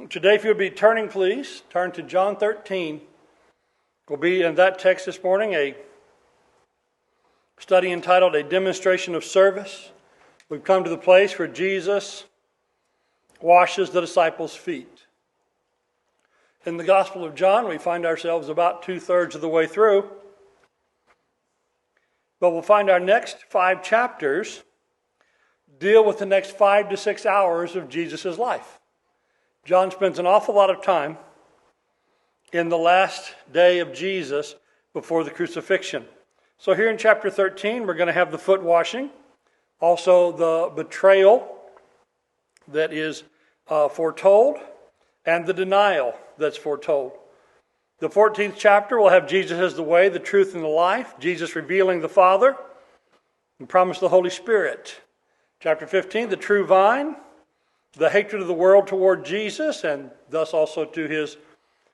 Today, if you'll be turning, please, turn to John 13. We'll be in that text this morning, a study entitled A Demonstration of Service. We've come to the place where Jesus washes the disciples' feet. In the Gospel of John, we find ourselves about 2/3 of the way through. But we'll find our next 5 chapters deal with the next 5 to 6 hours of Jesus' life. John spends an awful lot of time in the last day of Jesus before the crucifixion. So here in chapter 13, we're going to have the foot washing, also the betrayal that is foretold, and the denial that's foretold. The 14th chapter will have Jesus as the way, the truth, and the life, Jesus revealing the Father and promise the Holy Spirit. Chapter 15, the true vine, the hatred of the world toward Jesus, and thus also to his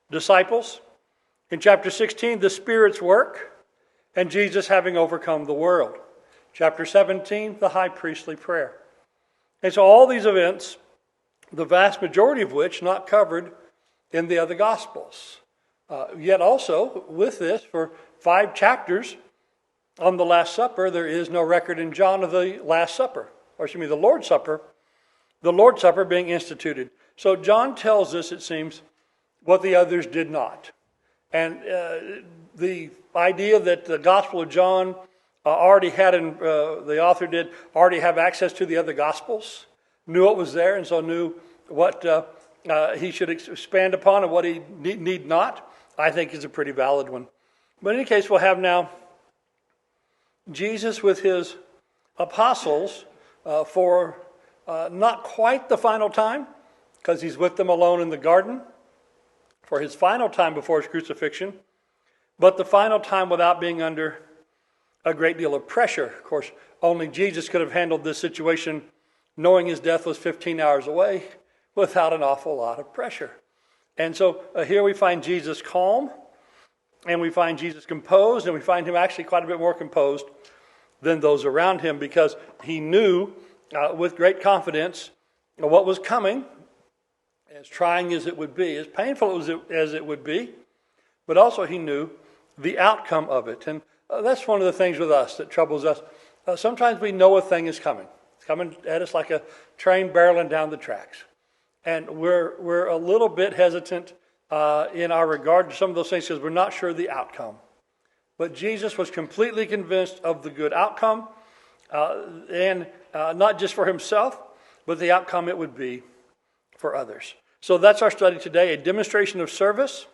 disciples. In chapter 16, the Spirit's work, and Jesus having overcome the world. Chapter 17, the high priestly prayer. And so all these events, the vast majority of which not covered in the other Gospels. Yet also, with this, for 5 chapters on the Last Supper, there is no record in John of the Last Supper, the Lord's Supper, the Lord's Supper being instituted. So John tells us, it seems, what the others did not. And the idea that the Gospel of John already had, the author did, already have access to the other Gospels, knew what was there, and so knew what he should expand upon and what he need not, I think is a pretty valid one. But in any case, we'll have now Jesus with his apostles for not quite the final time, because he's with them alone in the garden for his final time before his crucifixion, but the final time without being under a great deal of pressure. Of course, only Jesus could have handled this situation knowing his death was 15 hours away without an awful lot of pressure. And so here we find Jesus calm, and we find Jesus composed, and we find him actually quite a bit more composed than those around him, because he knew with great confidence what was coming, as trying as it would be, as painful as it would be, but also he knew the outcome of it. And that's one of the things with us that troubles us. Sometimes we know a thing is coming. It's coming at us like a train barreling down the tracks. And we're a little bit hesitant in our regard to some of those things because we're not sure of the outcome. But Jesus was completely convinced of the good outcome, and not just for himself, but the outcome it would be for others. So that's our study today, a demonstration of service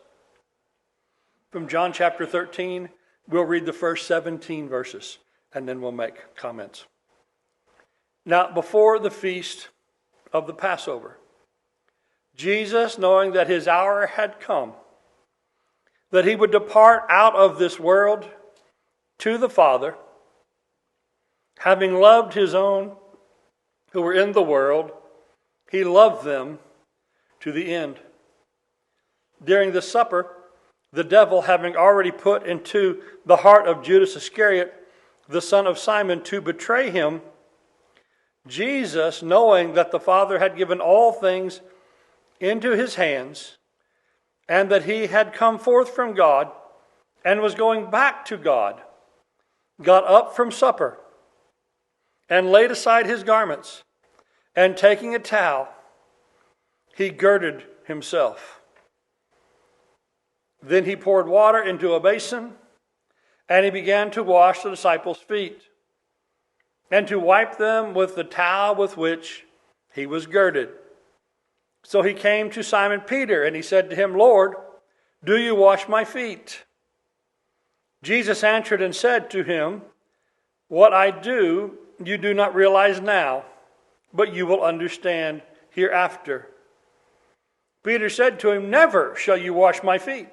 from John chapter 13. We'll read the first 17 verses, and then we'll make comments. Now, before the feast of the Passover, Jesus, knowing that his hour had come, that he would depart out of this world to the Father, having loved his own who were in the world, he loved them to the end. During the supper, the devil, having already put into the heart of Judas Iscariot, the son of Simon, to betray him, Jesus, knowing that the Father had given all things into his hands, and that he had come forth from God and was going back to God, got up from supper and laid aside his garments, and taking a towel, he girded himself. Then he poured water into a basin, and he began to wash the disciples' feet, and to wipe them with the towel with which he was girded. So he came to Simon Peter, and he said to him, "Lord, do you wash my feet?" Jesus answered and said to him, "What I do, you do not realize now, but you will understand hereafter." Peter said to him, "Never shall you wash my feet."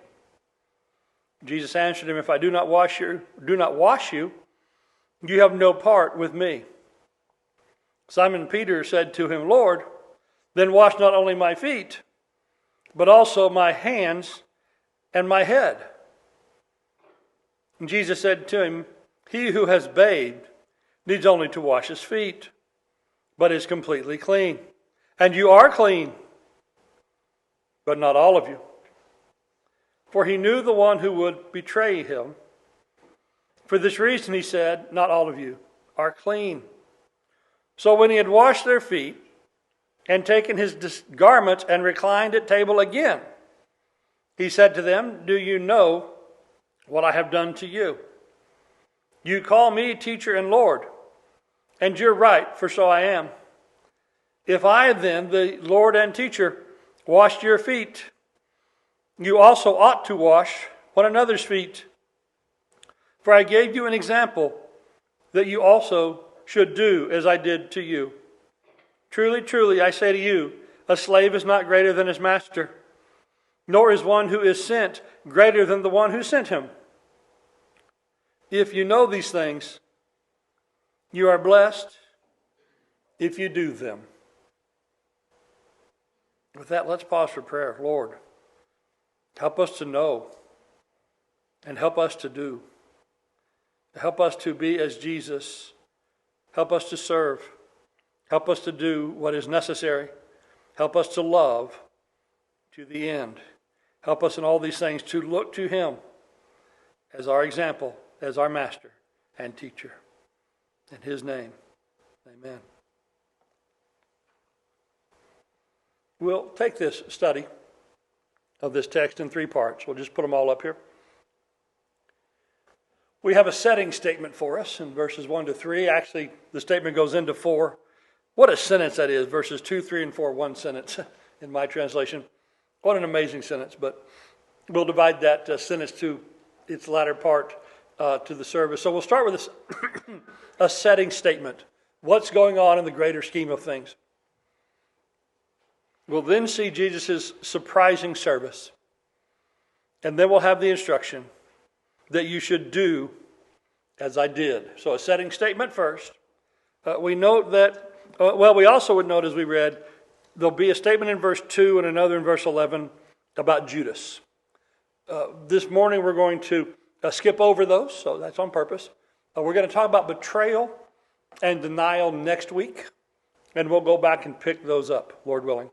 Jesus answered him, "If I do not wash you, you have no part with me." Simon Peter said to him, "Lord, then wash not only my feet, but also my hands and my head." And Jesus said to him, "He who has bathed needs only to wash his feet, but is completely clean. And you are clean, but not all of you. For he knew the one who would betray him. For this reason he said, not all of you are clean. So when he had washed their feet and taken his garments and reclined at table again, he said to them, do you know what I have done to you? You call me teacher and Lord, and you're right, for so I am. If I then, the Lord and teacher, washed your feet, you also ought to wash one another's feet. For I gave you an example that you also should do as I did to you. Truly, truly, I say to you, a slave is not greater than his master, nor is one who is sent greater than the one who sent him. If you know these things, you are blessed if you do them. With that, let's pause for prayer. Lord, help us to know and help us to do. Help us to be as Jesus. Help us to serve. Help us to do what is necessary. Help us to love to the end. Help us in all these things to look to him as our example, as our master and teacher. In his name, amen. We'll take this study of this text in 3 parts. We'll just put them all up here. We have a setting statement for us in verses 1 to 3. Actually, the statement goes into 4. What a sentence that is, verses 2, 3, and 4, one sentence in my translation. What an amazing sentence, but we'll divide that sentence to its latter part to the service. So we'll start with a setting statement. What's going on in the greater scheme of things? We'll then see Jesus' surprising service. And then we'll have the instruction that you should do as I did. So a setting statement first. We note that, we also would note as we read, there'll be a statement in verse 2 and another in verse 11 about Judas. This morning we're going to skip over those, so that's on purpose. We're going to talk about betrayal and denial next week, and we'll go back and pick those up, Lord willing.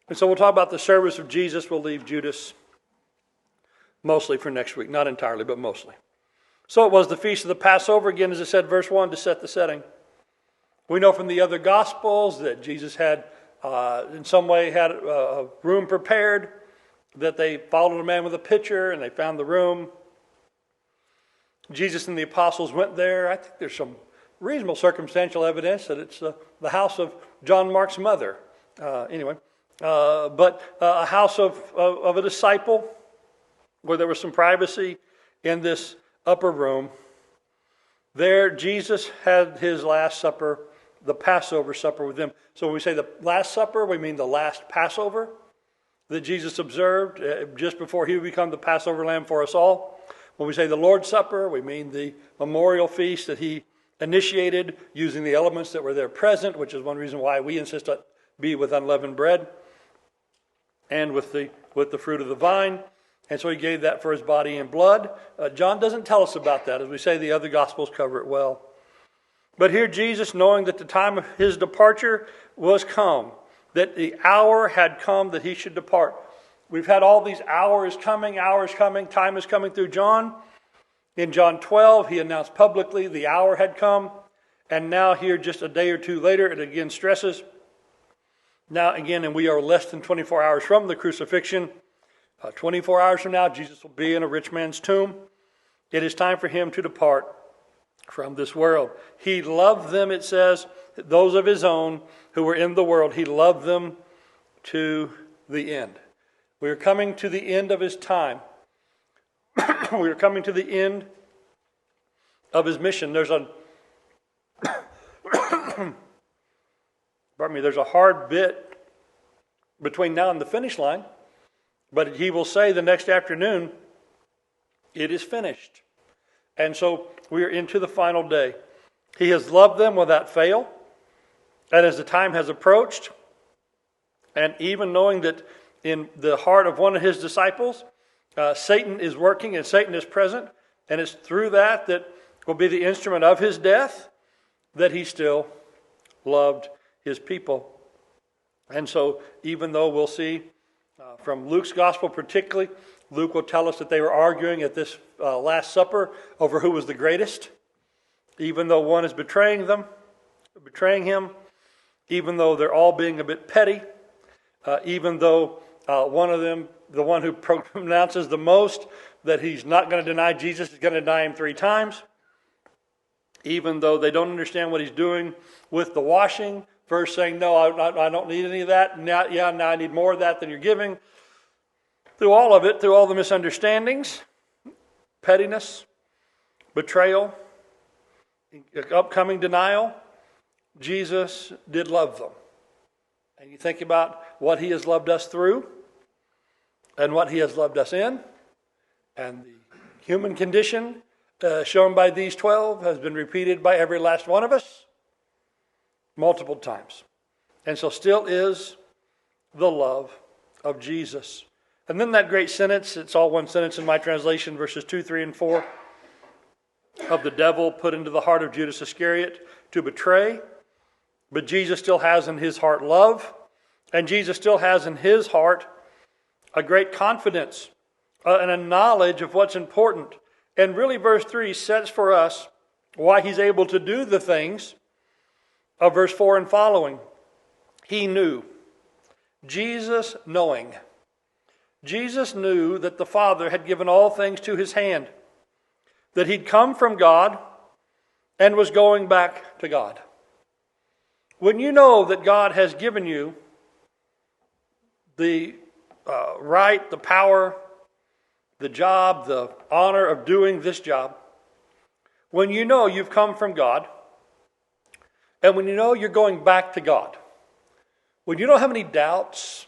And so we'll talk about the service of Jesus. We'll leave Judas mostly for next week. Not entirely, but mostly. So it was the feast of the Passover, again, as I said, verse 1, to set the setting. We know from the other Gospels that Jesus had, in some way, had a room prepared, that they followed a man with a pitcher, and they found the room. Jesus and the apostles went there. I think there's some reasonable circumstantial evidence that it's the house of John Mark's mother. But a house of a disciple where there was some privacy in this upper room. There, Jesus had his last supper, the Passover supper with them. So when we say the Last Supper, we mean the last Passover that Jesus observed just before he would become the Passover lamb for us all. When we say the Lord's Supper, we mean the memorial feast that he initiated using the elements that were there present, which is one reason why we insist on be with unleavened bread and with the fruit of the vine. And so he gave that for his body and blood. John doesn't tell us about that. As we say, the other Gospels cover it well. But here Jesus, knowing that the time of his departure was come, that the hour had come that he should depart. We've had all these hours coming, time is coming through John. In John 12, he announced publicly the hour had come. And now here, just a day or two later, it again stresses. Now again, and we are less than 24 hours from the crucifixion. 24 hours from now, Jesus will be in a rich man's tomb. It is time for him to depart from this world. He loved them, it says, those of his own who were in the world. He loved them to the end. We are coming to the end of his time. We are coming to the end of his mission. There's a there's a hard bit between now and the finish line. But he will say the next afternoon, it is finished. And so we are into the final day. He has loved them without fail. And as the time has approached, and even knowing that in the heart of one of his disciples, Satan is working and Satan is present, and it's through that will be the instrument of his death, that he still loved his people. And so even though we'll see From Luke's gospel particularly, Luke will tell us that they were arguing at this Last Supper over who was the greatest, even though one is betraying him, even though they're all being a bit petty, even though one of them, the one who pronounces the most that he's not going to deny Jesus, is going to deny him 3 times, even though they don't understand what he's doing with the washing, first saying, no, I don't need any of that, now I need more of that than you're giving. Through all of it, through all the misunderstandings, pettiness, betrayal, upcoming denial, Jesus did love them. And you think about what he has loved us through and what he has loved us in, and the human condition shown by these 12 has been repeated by every last one of us multiple times. And so still is the love of Jesus. And then that great sentence, it's all one sentence in my translation, verses 2, 3, and 4, of the devil put into the heart of Judas Iscariot to betray. But Jesus still has in his heart love, and Jesus still has in his heart a great confidence and a knowledge of what's important. And really verse 3 sets for us why he's able to do the things of verse 4 and following. He knew. Jesus knowing. Jesus knew that the Father had given all things to his hand, that he'd come from God and was going back to God. When you know that God has given you the right, the power, the job, the honor of doing this job, when you know you've come from God, and when you know you're going back to God, when you don't have any doubts,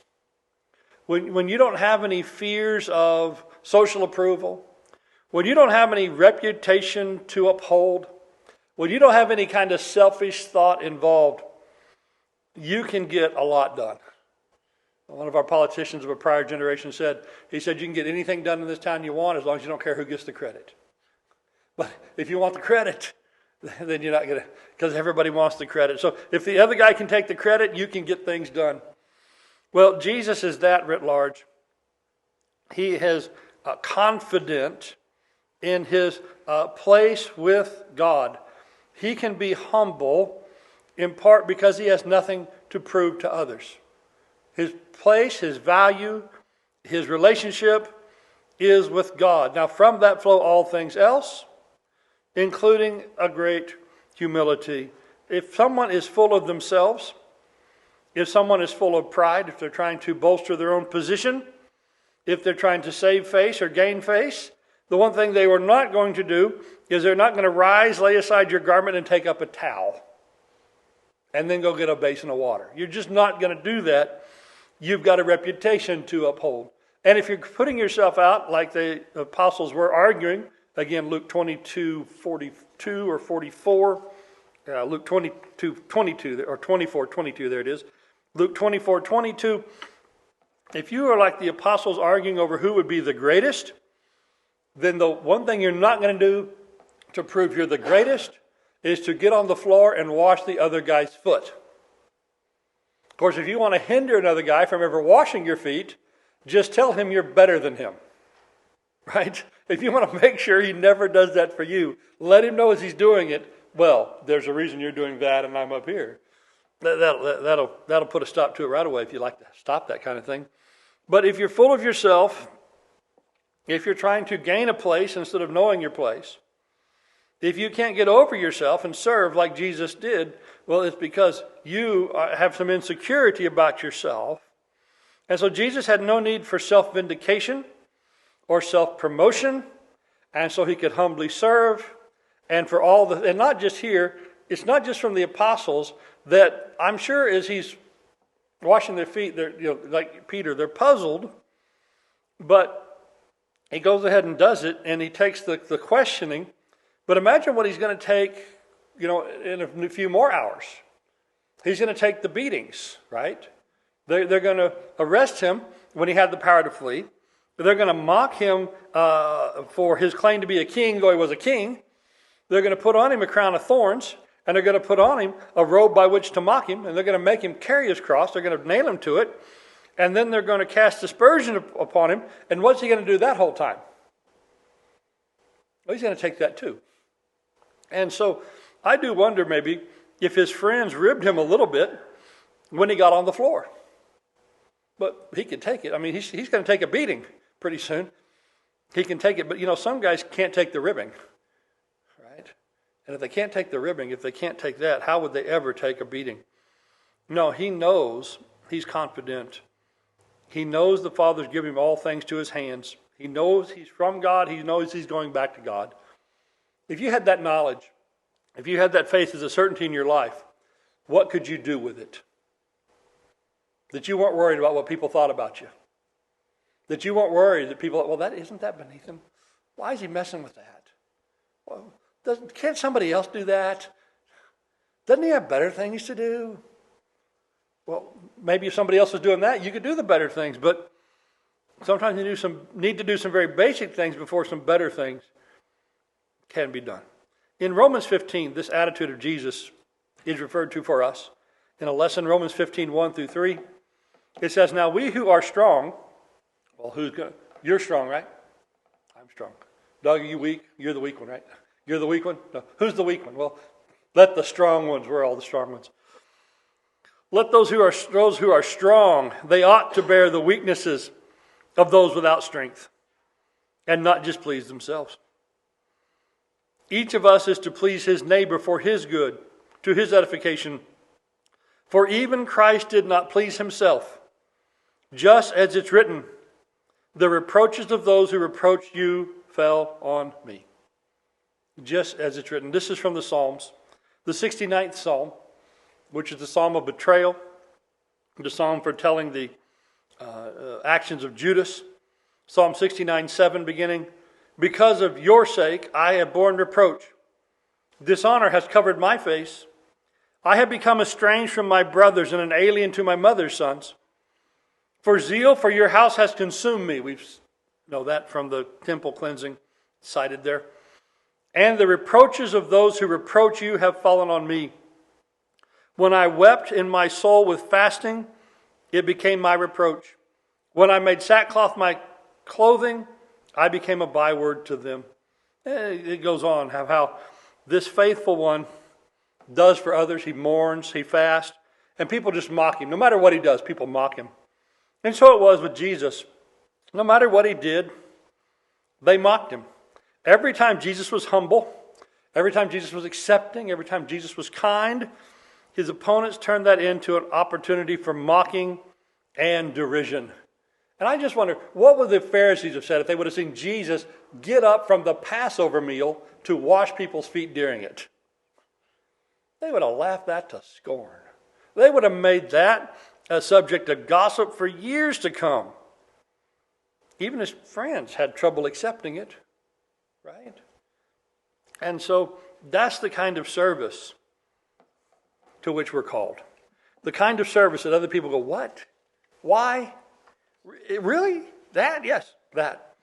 when you don't have any fears of social approval, when you don't have any reputation to uphold, when you don't have any kind of selfish thought involved, you can get a lot done. One of our politicians of a prior generation said, you can get anything done in this town you want as long as you don't care who gets the credit. But if you want the credit, then you're not going to, because everybody wants the credit. So if the other guy can take the credit, you can get things done. Well, Jesus is that writ large. He is confident in his place with God. He can be humble in part because he has nothing to prove to others. His place, his value, his relationship is with God. Now from that flow all things else, including a great humility. If someone is full of themselves, if someone is full of pride, if they're trying to bolster their own position, if they're trying to save face or gain face, the one thing they were not going to do is they're not going to rise, lay aside your garment, and take up a towel and then go get a basin of water. You're just not going to do that. You've got a reputation to uphold. And if you're putting yourself out like the apostles were arguing, again, Luke 22:42 or 44, Luke 22:22 or 24:22, there it is. Luke 24:22. If you are like the apostles arguing over who would be the greatest, then the one thing you're not going to do to prove you're the greatest is to get on the floor and wash the other guy's foot. Of course, if you want to hinder another guy from ever washing your feet, just tell him you're better than him. Right? If you want to make sure he never does that for you, let him know as he's doing it, well, there's a reason you're doing that and I'm up here. That'll put a stop to it right away if you like to stop that kind of thing. But if you're full of yourself, if you're trying to gain a place instead of knowing your place, if you can't get over yourself and serve like Jesus did, well, it's because you have some insecurity about yourself. And so Jesus had no need for self-vindication or self-promotion, and so he could humbly serve. And for all the, and not just here, it's not just from the apostles that I'm sure as he's washing their feet, they're, like Peter, they're puzzled, but he goes ahead and does it, and he takes the questioning. But imagine what he's going to take, in a few more hours. He's going to take the beatings, right? They're going to arrest him when he had the power to flee. They're going to mock him for his claim to be a king, though he was a king. They're going to put on him a crown of thorns, and they're going to put on him a robe by which to mock him, and they're going to make him carry his cross. They're going to nail him to it. And then they're going to cast aspersion upon him. And what's he going to do that whole time? Well, he's going to take that too. And so I do wonder maybe if his friends ribbed him a little bit when he got on the floor. But he can take it. I mean, he's going to take a beating pretty soon. He can take it. But, some guys can't take the ribbing. Right? And if they can't take the ribbing, if they can't take that, how would they ever take a beating? No, he knows. He's confident. He knows the Father's given him all things to his hands. He knows he's from God. He knows he's going back to God. If you had that knowledge, if you had that faith as a certainty in your life, what could you do with it? That you weren't worried about what people thought about you. That you weren't worried that people, well, isn't that beneath him? Why is he messing with that? Well, can't somebody else do that? Doesn't he have better things to do? Well, maybe if somebody else was doing that, you could do the better things. But sometimes you need to do some very basic things before some better things can be done. In Romans 15, this attitude of Jesus is referred to for us. In a lesson, Romans 15, 1 through 3, it says, now we who are strong, well, you're strong, right? I'm strong. Doug, are you weak? You're the weak one, right? You're the weak one? No. Who's the weak one? Well, let the strong ones, we're all the strong ones. Let those who are strong, they ought to bear the weaknesses of those without strength and not just please themselves. Each of us is to please his neighbor for his good, to his edification. For even Christ did not please himself, just as it's written, the reproaches of those who reproached you fell on me. Just as it's written. This is from the Psalms. The 69th Psalm, which is the Psalm of betrayal, the Psalm for telling the actions of Judas. Psalm 69:7 beginning, because of your sake I have borne reproach. Dishonor has covered my face. I have become estranged from my brothers and an alien to my mother's sons. For zeal for your house has consumed me. We know that from the temple cleansing cited there. And the reproaches of those who reproach you have fallen on me. When I wept in my soul with fasting, it became my reproach. When I made sackcloth my clothing, I became a byword to them. It goes on how this faithful one does for others. He mourns, he fasts, and people just mock him. No matter what he does, people mock him. And so it was with Jesus. No matter what he did, they mocked him. Every time Jesus was humble, every time Jesus was accepting, every time Jesus was kind, his opponents turned that into an opportunity for mocking and derision. And I just wonder, what would the Pharisees have said if they would have seen Jesus get up from the Passover meal to wash people's feet during it? They would have laughed that to scorn. They would have made that a subject of gossip for years to come. Even his friends had trouble accepting it, right? And so that's the kind of service to which we're called. The kind of service that other people go, what? Why? Really? That? Yes, that.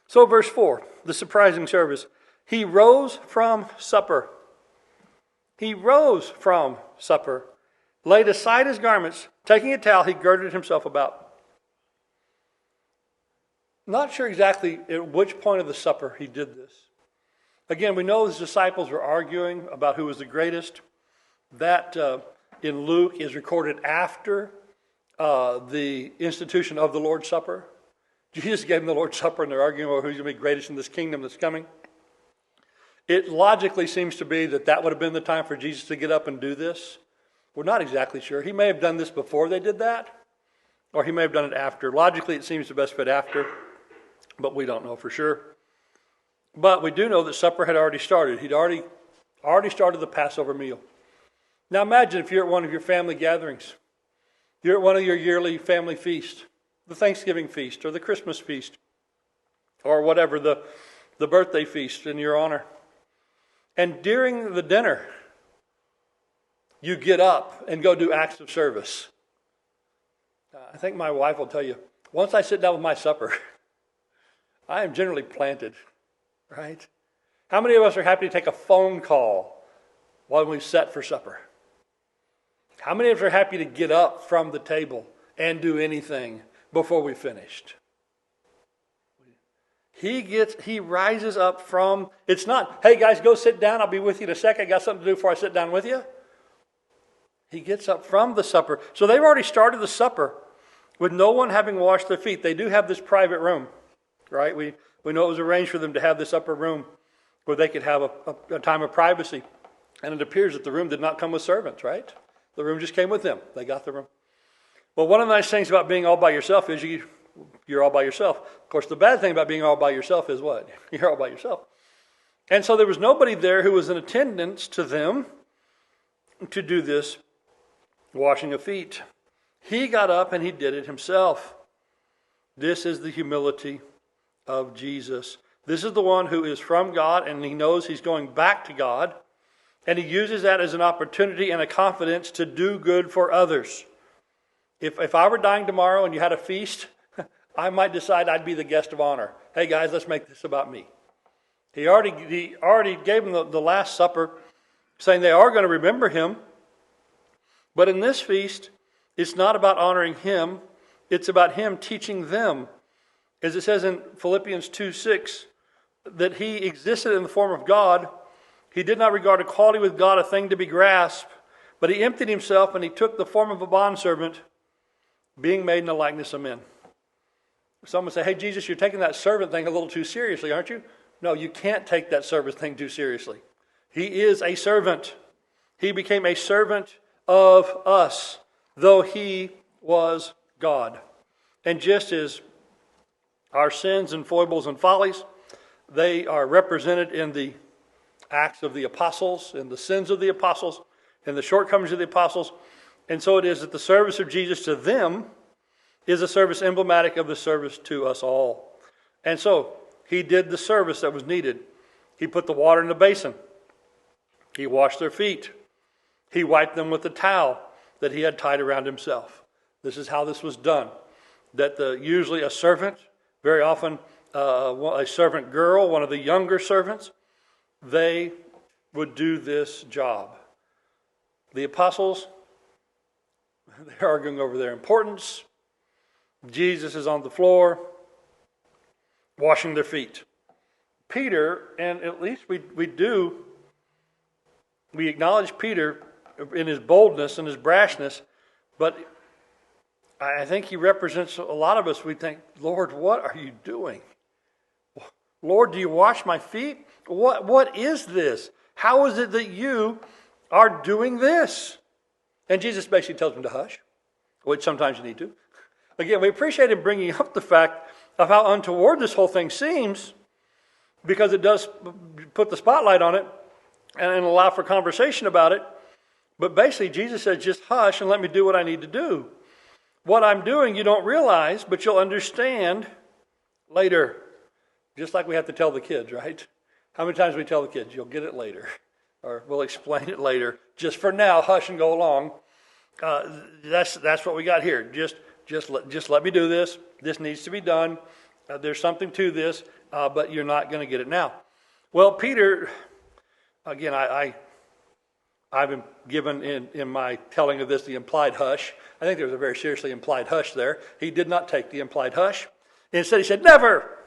So verse 4, the surprising service. He rose from supper. He rose from supper, laid aside his garments, taking a towel, he girded himself about. Not sure exactly at which point of the supper he did this. Again, we know his disciples were arguing about who was the greatest. That in Luke is recorded after the institution of the Lord's Supper. Jesus gave them the Lord's Supper and they're arguing over who's going to be greatest in this kingdom that's coming. It logically seems to be that would have been the time for Jesus to get up and do this. We're not exactly sure. He may have done this before they did that, or he may have done it after. Logically, it seems to best fit after, but we don't know for sure. But we do know that supper had already started. He'd already started the Passover meal. Now imagine if you're at one of your family gatherings. You're at one of your yearly family feasts, the Thanksgiving feast or the Christmas feast, or whatever, the birthday feast in your honor. And during the dinner, you get up and go do acts of service. I think my wife will tell you, once I sit down with my supper, I am generally planted, right? How many of us are happy to take a phone call while we set for supper? How many of us are happy to get up from the table and do anything before we finished. He rises up from, it's not, hey guys, go sit down, I'll be with you in a second, I got something to do before I sit down with you. He gets up from the supper. So they've already started the supper with no one having washed their feet. They do have this private room, right? We know it was arranged for them to have this upper room where they could have a time of privacy. And it appears that the room did not come with servants, right? The room just came with them. They got the room. Well, one of the nice things about being all by yourself is you're all by yourself. Of course, the bad thing about being all by yourself is what? You're all by yourself. And so there was nobody there who was in attendance to them to do this washing of feet. He got up and he did it himself. This is the humility of Jesus. This is the one who is from God and he knows he's going back to God. And he uses that as an opportunity and a confidence to do good for others. If I were dying tomorrow and you had a feast, I might decide I'd be the guest of honor. Hey guys, let's make this about me. He already gave them the Last Supper, saying they are going to remember him. But in this feast, it's not about honoring him. It's about him teaching them. As it says in Philippians 2:6, that he existed in the form of God. He did not regard equality with God a thing to be grasped, but he emptied himself and he took the form of a bondservant, being made in the likeness of men. Some would say, hey, Jesus, you're taking that servant thing a little too seriously, aren't you? No, you can't take that servant thing too seriously. He is a servant. He became a servant of us, though he was God. And just as our sins and foibles and follies, they are represented in the acts of the apostles, in the sins of the apostles, in the shortcomings of the apostles. And so it is that the service of Jesus to them is a service emblematic of the service to us all. And so he did the service that was needed. He put the water in the basin. He washed their feet. He wiped them with the towel that he had tied around himself. This is how this was done. That usually a servant, very often a servant girl, one of the younger servants, they would do this job. The apostles, they're arguing over their importance. Jesus is on the floor, washing their feet. Peter, and at least we acknowledge Peter in his boldness and his brashness, but I think he represents a lot of us. We think, Lord, what are you doing? Lord, do you wash my feet? What is this? How is it that you are doing this? And Jesus basically tells him to hush, which sometimes you need to. Again, we appreciate him bringing up the fact of how untoward this whole thing seems, because it does put the spotlight on it and allow for conversation about it. But basically, Jesus says, just hush and let me do what I need to do. What I'm doing, you don't realize, but you'll understand later. Just like we have to tell the kids, right? How many times we tell the kids, you'll get it later, or we'll explain it later. Just for now, hush and go along. That's what we got here. Just let me do this. This needs to be done. There's something to this, but you're not going to get it now. Well, Peter, again, I've been given in my telling of this the implied hush. I think there was a very seriously implied hush there. He did not take the implied hush. Instead, he said, never.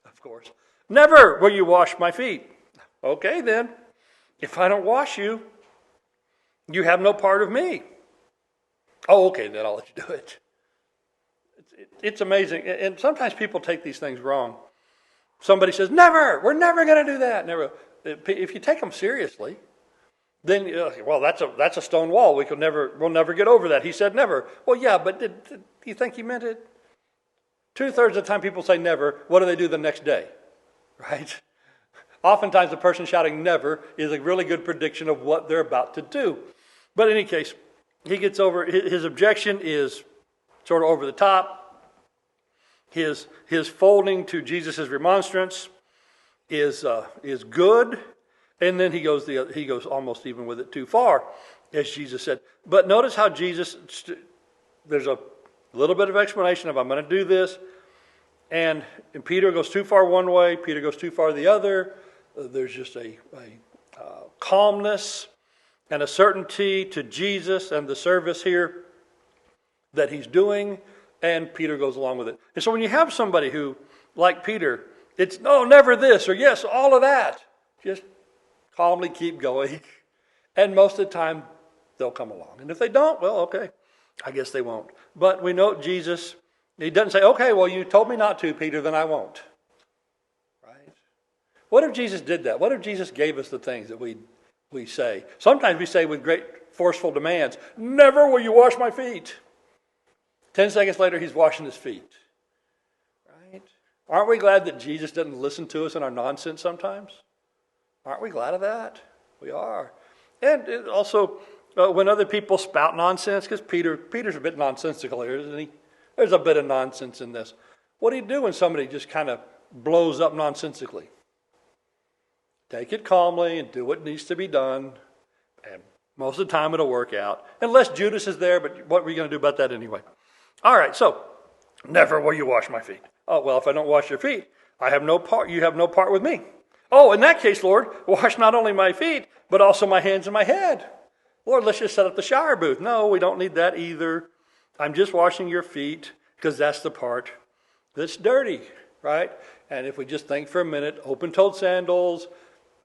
Of course. Never will you wash my feet. Okay, then. If I don't wash you, you have no part of me. Oh, okay, then I'll let you do it. It's amazing. And sometimes people take these things wrong. Somebody says, never. We're never going to do that. Never. If you take them seriously, then, well, that's a stone wall. We'll never get over that. He said never. Well, yeah, but do you think he meant it? 2/3 of the time people say never, what do they do the next day? Right? Oftentimes the person shouting never is a really good prediction of what they're about to do. But in any case, he gets over, his objection is sort of over the top. His folding to Jesus' remonstrance is good. And then he goes almost even with it too far, as Jesus said. But notice how Jesus, there's a little bit of explanation of I'm going to do this. And Peter goes too far one way, Peter goes too far the other. There's just a calmness and a certainty to Jesus and the service here that he's doing, and Peter goes along with it. And so when you have somebody who, like Peter, it's no, never this, or yes, all of that, just calmly keep going. And most of the time, they'll come along. And if they don't, well, okay, I guess they won't. But we know Jesus, he doesn't say, okay, well, you told me not to, Peter, then I won't. Right? What if Jesus did that? What if Jesus gave us the things that we say? Sometimes we say with great forceful demands, never will you wash my feet. 10 seconds later, he's washing his feet. Right? Aren't we glad that Jesus doesn't listen to us in our nonsense sometimes? Aren't we glad of that? We are. And it also, when other people spout nonsense, because Peter's a bit nonsensical here, isn't he? There's a bit of nonsense in this. What do you do when somebody just kind of blows up nonsensically? Take it calmly and do what needs to be done. And most of the time it'll work out. Unless Judas is there, but what are we going to do about that anyway? All right, so, never will you wash my feet. Oh, well, if I don't wash your feet, I have no part. You have no part with me. Oh, in that case, Lord, wash not only my feet, but also my hands and my head. Lord, let's just set up the shower booth. No, we don't need that either. I'm just washing your feet because that's the part that's dirty, right? And if we just think for a minute, open-toed sandals,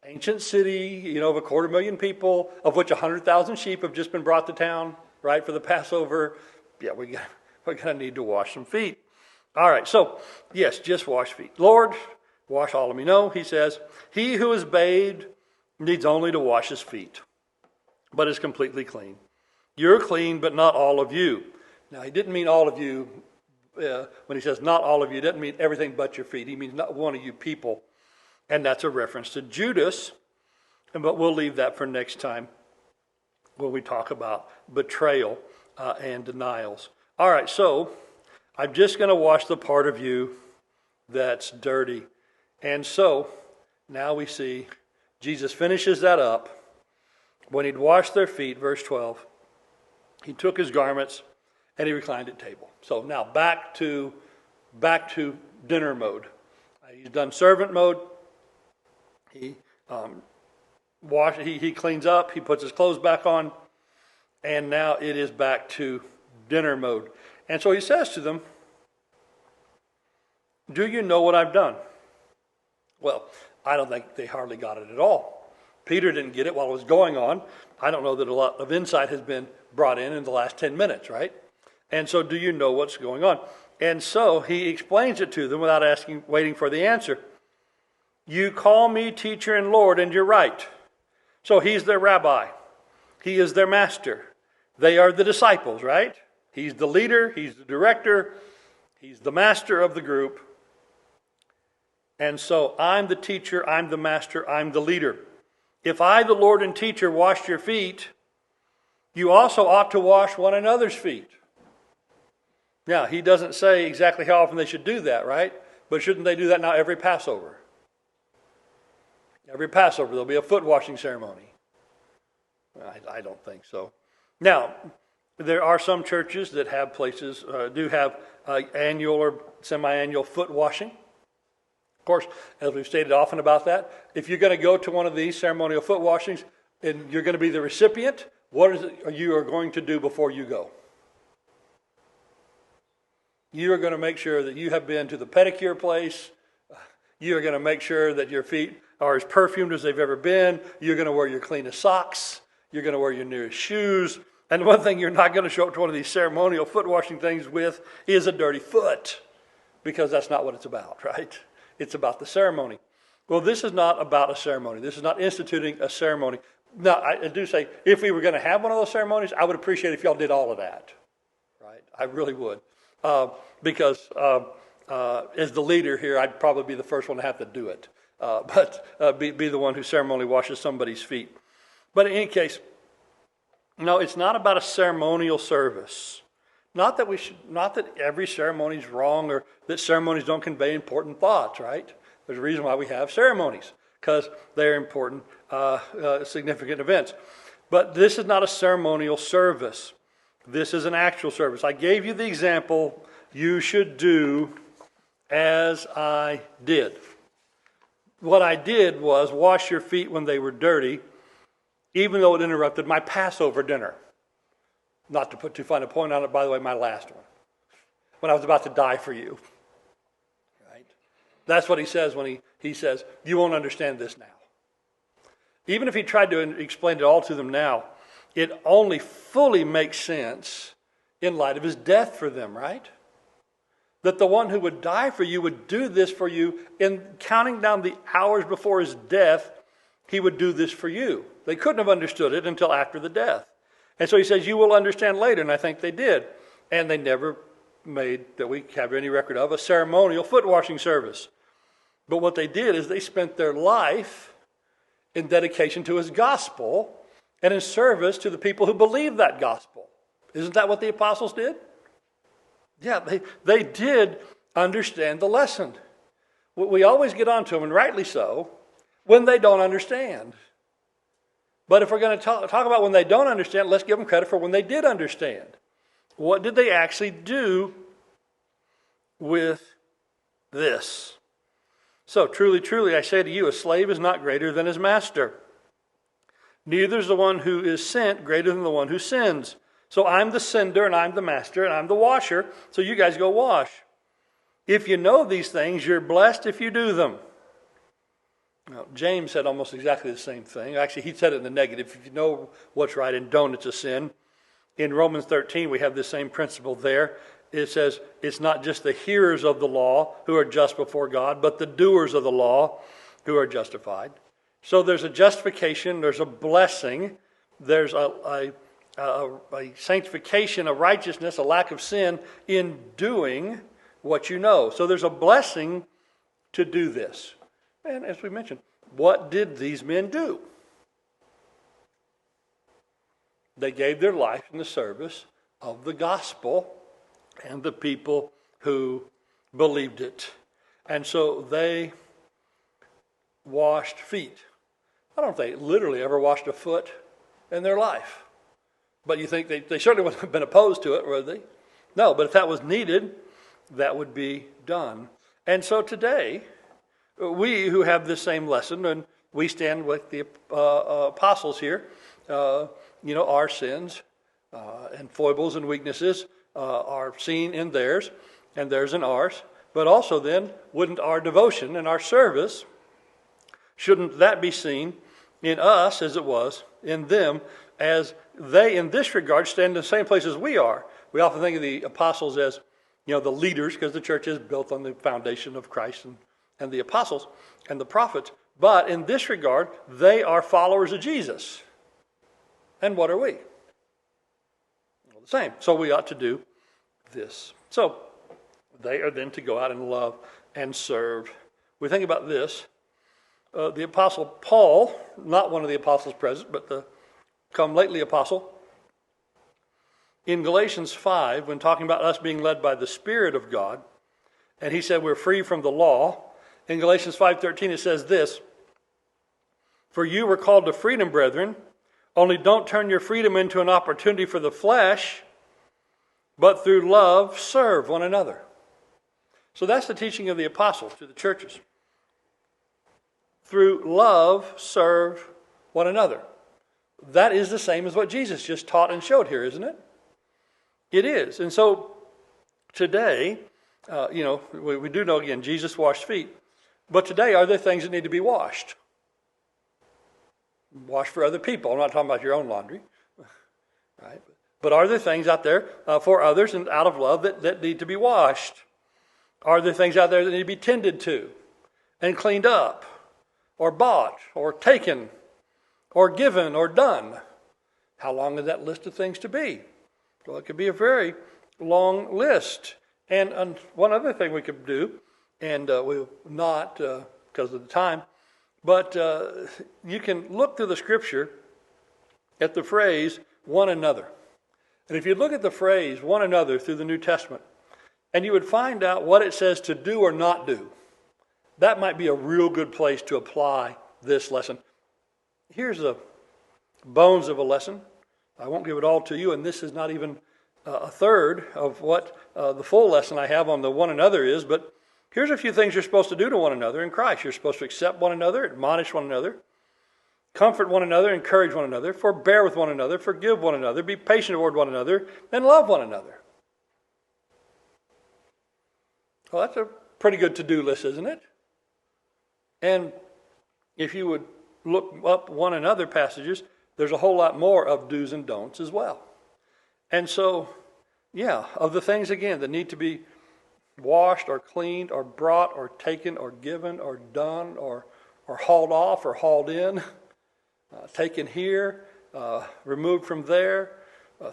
ancient city, of 250,000 people, of which 100,000 sheep have just been brought to town, right, for the Passover. Yeah, we're going to need to wash some feet. All right, so, yes, just wash feet. Lord, wash all of me. No, he says, he who is bathed needs only to wash his feet, but is completely clean. You're clean, but not all of you. Now, he didn't mean all of you. When he says not all of you, he doesn't mean everything but your feet. He means not one of you people. And that's a reference to Judas. But we'll leave that for next time when we talk about betrayal and denials. All right, so I'm just going to wash the part of you that's dirty. And so now we see Jesus finishes that up. When he'd washed their feet, verse 12, he took his garments and he reclined at table. So now back to dinner mode. He's done servant mode. He he cleans up. He puts his clothes back on, and now it is back to dinner mode. And so he says to them, "Do you know what I've done?" Well, I don't think they hardly got it at all. Peter didn't get it while it was going on. I don't know that a lot of insight has been brought in the last 10 minutes, right? And so, do you know what's going on? And so he explains it to them without waiting for the answer. You call me teacher and Lord, and you're right. So he's their rabbi. He is their master. They are the disciples, right? He's the leader. He's the director. He's the master of the group. And so I'm the teacher. I'm the master. I'm the leader. If I, the Lord and teacher, washed your feet, you also ought to wash one another's feet. Now, he doesn't say exactly how often they should do that, right? But shouldn't they do that now every Passover? Every Passover, there'll be a foot washing ceremony. I don't think so. Now, there are some churches that have places, do have annual or semi-annual foot washing. Of course, as we've stated often about that, if you're going to go to one of these ceremonial foot washings and you're going to be the recipient, what is it you are going to do before you go? You are going to make sure that you have been to the pedicure place. You are going to make sure that your feet are as perfumed as they've ever been. You're going to wear your cleanest socks. You're going to wear your newest shoes. And one thing you're not going to show up to one of these ceremonial foot washing things with is a dirty foot, because that's not what it's about, right? It's about the ceremony. Well, this is not about a ceremony. This is not instituting a ceremony. Now, I do say, if we were going to have one of those ceremonies, I would appreciate if y'all did all of that, right? I really would. Because as the leader here, I'd probably be the first one to have to do it. But be the one who ceremonially washes somebody's feet. But in any case, no, it's not about a ceremonial service. Not that every ceremony is wrong or that ceremonies don't convey important thoughts, right? There's a reason why we have ceremonies, because they're important, significant events. But this is not a ceremonial service. This is an actual service. I gave you the example, you should do as I did. What I did was wash your feet when they were dirty, even though it interrupted my Passover dinner. Not to put too fine a point on it, by the way, my last one. When I was about to die for you. Right? That's what he says when he says, you won't understand this now. Even if he tried to explain it all to them now, it only fully makes sense in light of his death for them, right? That the one who would die for you would do this for you. In counting down the hours before his death, he would do this for you. They couldn't have understood it until after the death. And so he says, you will understand later, and I think they did. And they never made, that we have any record of, a ceremonial foot washing service. But what they did is they spent their life in dedication to his gospel and in service to the people who believed that gospel. Isn't that what the apostles did? Yeah, they did understand the lesson. We always get on to them, and rightly so, when they don't understand. But if we're going to talk about when they don't understand, let's give them credit for when they did understand. What did they actually do with this? So, truly, truly, I say to you, a slave is not greater than his master. Neither is the one who is sent greater than the one who sends. So I'm the sender, and I'm the master, and I'm the washer, so you guys go wash. If you know these things, you're blessed if you do them. Now, James said almost exactly the same thing. Actually, he said it in the negative. If you know what's right and don't, it's a sin. In Romans 13, we have the same principle there. It says it's not just the hearers of the law who are just before God, but the doers of the law who are justified. So there's a justification, there's a blessing, there's a sanctification, a righteousness, a lack of sin in doing what you know. So there's a blessing to do this. And as we mentioned, what did these men do? They gave their life in the service of the gospel and the people who believed it. And so they washed feet. I don't think they literally ever washed a foot in their life. But you think they certainly wouldn't have been opposed to it, would they? No, but if that was needed, that would be done. And so today, we who have this same lesson, and we stand with the apostles here, our sins and foibles and weaknesses are seen in theirs, and theirs in ours. But also then, wouldn't our devotion and our service, shouldn't that be seen in us as it was in them, as they in this regard stand in the same place as we are? We often think of the apostles as, the leaders, because the church is built on the foundation of Christ and the apostles and the prophets. But in this regard, they are followers of Jesus. And what are we? Well, the same. So we ought to do this. So they are then to go out and love and serve. We think about this. The apostle Paul, not one of the apostles present, but the come lately apostle, in Galatians 5, when talking about us being led by the Spirit of God, and he said we're free from the law, in Galatians 5:13 it says this, "For you were called to freedom, brethren, only don't turn your freedom into an opportunity for the flesh, but through love serve one another." So that's the teaching of the apostles to the churches. Through love serve one another. That is the same as what Jesus just taught and showed here, isn't it? It is. And so today, we do know, again, Jesus washed feet. But today, are there things that need to be washed? Wash for other people. I'm not talking about your own laundry. Right? But are there things out there for others and out of love that need to be washed? Are there things out there that need to be tended to and cleaned up or bought or taken or given or done? How long is that list of things to be? Well, it could be a very long list. And one other thing we could do, and we'll not because of the time, but you can look through the scripture at the phrase one another. And if you look at the phrase one another through the New Testament, and you would find out what it says to do or not do, that might be a real good place to apply this lesson. Here's the bones of a lesson. I won't give it all to you, and this is not even a third of what the full lesson I have on the one another is, but here's a few things you're supposed to do to one another in Christ. You're supposed to accept one another, admonish one another, comfort one another, encourage one another, forbear with one another, forgive one another, be patient toward one another, and love one another. Well, that's a pretty good to-do list, isn't it? And if you would look up one and other passages, there's a whole lot more of do's and don'ts as well. And so, yeah, of the things, again, that need to be washed or cleaned or brought or taken or given or done or hauled off or hauled in, taken here, removed from there,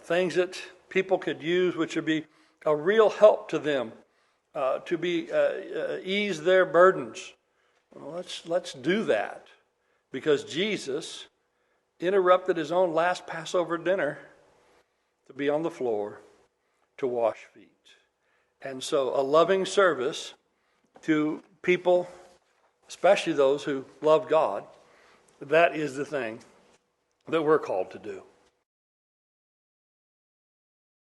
things that people could use which would be a real help to them, to be ease their burdens. Well, let's do that, because Jesus interrupted his own last Passover dinner to be on the floor to wash feet. And so a loving service to people, especially those who love God, that is the thing that we're called to do.